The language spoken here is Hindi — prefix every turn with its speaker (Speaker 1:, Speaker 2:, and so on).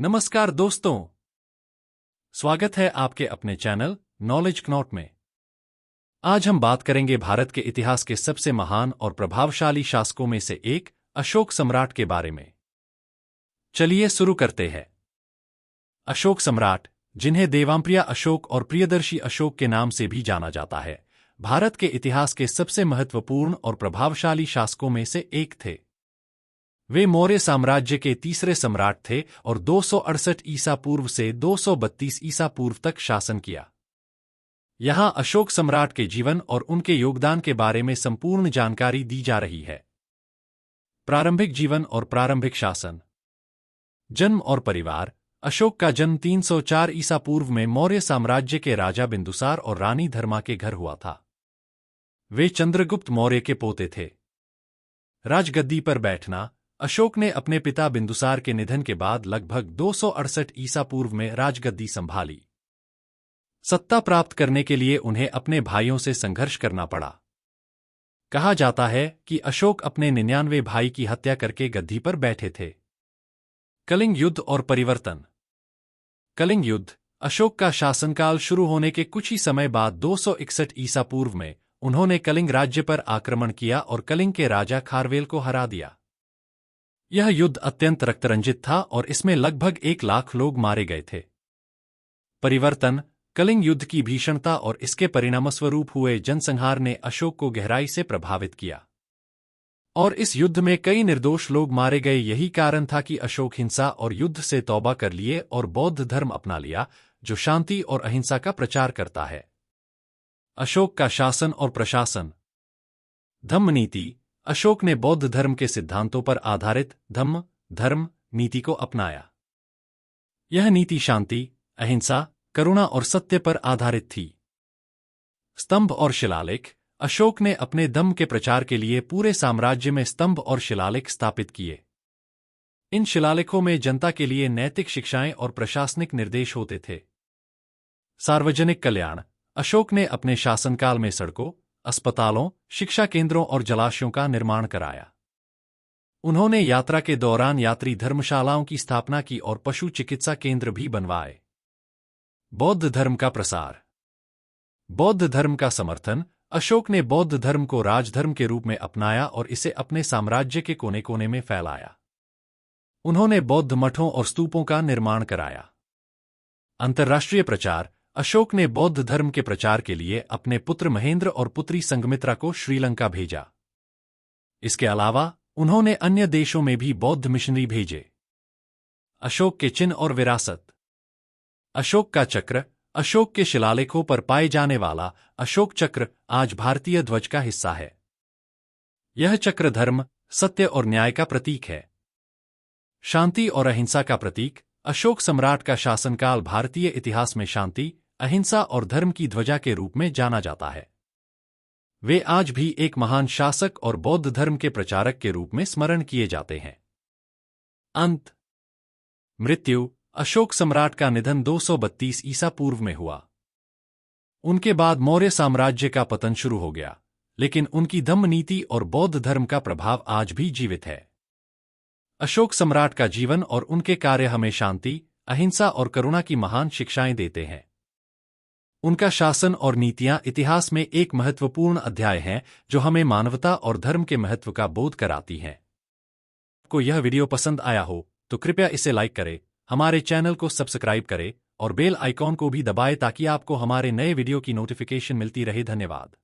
Speaker 1: नमस्कार दोस्तों, स्वागत है आपके अपने चैनल नॉलेज क्नॉट में। आज हम बात करेंगे भारत के इतिहास के सबसे महान और प्रभावशाली शासकों में से एक अशोक सम्राट के बारे में। चलिए शुरू करते हैं। अशोक सम्राट, जिन्हें देवांप्रिया अशोक और प्रियदर्शी अशोक के नाम से भी जाना जाता है, भारत के इतिहास के सबसे महत्वपूर्ण और प्रभावशाली शासकों में से एक थे। वे मौर्य साम्राज्य के तीसरे सम्राट थे और 268 ईसा पूर्व से 232 ईसा पूर्व तक शासन किया। यहाँ अशोक सम्राट के जीवन और उनके योगदान के बारे में संपूर्ण जानकारी दी जा रही है। प्रारंभिक जीवन और प्रारंभिक शासन। जन्म और परिवार। अशोक का जन्म 304 ईसा पूर्व में मौर्य साम्राज्य के राजा बिंदुसार और रानी धर्मा के घर हुआ था। वे चंद्रगुप्त मौर्य के पोते थे। राजगद्दी पर बैठना। अशोक ने अपने पिता बिंदुसार के निधन के बाद लगभग 268 ईसा पूर्व में राजगद्दी संभाली। सत्ता प्राप्त करने के लिए उन्हें अपने भाइयों से संघर्ष करना पड़ा। कहा जाता है कि अशोक अपने 99 भाई की हत्या करके गद्दी पर बैठे थे। कलिंग युद्ध और परिवर्तन। कलिंग युद्ध। अशोक का शासनकाल शुरू होने के कुछ ही समय बाद 261 ईसा पूर्व में उन्होंने कलिंग राज्य पर आक्रमण किया और कलिंग के राजा खारवेल को हरा दिया। यह युद्ध अत्यंत रक्तरंजित था और इसमें लगभग 1 लाख लोग मारे गए थे। परिवर्तन। कलिंग युद्ध की भीषणता और इसके परिणामस्वरूप हुए जनसंहार ने अशोक को गहराई से प्रभावित किया और इस युद्ध में कई निर्दोष लोग मारे गए। यही कारण था कि अशोक हिंसा और युद्ध से तौबा कर लिए और बौद्ध धर्म अपना लिया, जो शांति और अहिंसा का प्रचार करता है। अशोक का शासन और प्रशासन। धम्म नीति। अशोक ने बौद्ध धर्म के सिद्धांतों पर आधारित धम्म धर्म नीति को अपनाया। यह नीति शांति, अहिंसा, करुणा और सत्य पर आधारित थी। स्तंभ और शिलालेख। अशोक ने अपने धम्म के प्रचार के लिए पूरे साम्राज्य में स्तंभ और शिलालेख स्थापित किए। इन शिलालेखों में जनता के लिए नैतिक शिक्षाएं और प्रशासनिक निर्देश होते थे। सार्वजनिक कल्याण। अशोक ने अपने शासनकाल में सड़कों, अस्पतालों, शिक्षा केंद्रों और जलाशयों का निर्माण कराया। उन्होंने यात्रा के दौरान यात्री धर्मशालाओं की स्थापना की और पशु चिकित्सा केंद्र भी बनवाए। बौद्ध धर्म का प्रसार। बौद्ध धर्म का समर्थन। अशोक ने बौद्ध धर्म को राजधर्म के रूप में अपनाया और इसे अपने साम्राज्य के कोने कोने में फैलाया। उन्होंने बौद्ध मठों और स्तूपों का निर्माण कराया। अंतर्राष्ट्रीय प्रचार। अशोक ने बौद्ध धर्म के प्रचार के लिए अपने पुत्र महेंद्र और पुत्री संघमित्रा को श्रीलंका भेजा। इसके अलावा उन्होंने अन्य देशों में भी बौद्ध मिशनरी भेजे। अशोक के चिन्ह और विरासत। अशोक का चक्र। अशोक के शिलालेखों पर पाए जाने वाला अशोक चक्र आज भारतीय ध्वज का हिस्सा है। यह चक्र धर्म, सत्य और न्याय का प्रतीक है। शांति और अहिंसा का प्रतीक। अशोक सम्राट का शासनकाल भारतीय इतिहास में शांति, अहिंसा और धर्म की ध्वजा के रूप में जाना जाता है। वे आज भी एक महान शासक और बौद्ध धर्म के प्रचारक के रूप में स्मरण किए जाते हैं। अंत। मृत्यु। अशोक सम्राट का निधन 232 ईसा पूर्व में हुआ। उनके बाद मौर्य साम्राज्य का पतन शुरू हो गया, लेकिन उनकी धम्म नीति और बौद्ध धर्म का प्रभाव आज भी जीवित है। अशोक सम्राट का जीवन और उनके कार्य हमें शांति, अहिंसा और करुणा की महान शिक्षाएं देते हैं। उनका शासन और नीतियां इतिहास में एक महत्वपूर्ण अध्याय हैं, जो हमें मानवता और धर्म के महत्व का बोध कराती हैं। आपको यह वीडियो पसंद आया हो तो कृपया इसे लाइक करें, हमारे चैनल को सब्सक्राइब करें और बेल आइकॉन को भी दबाएं ताकि आपको हमारे नए वीडियो की नोटिफिकेशन मिलती रहे। धन्यवाद।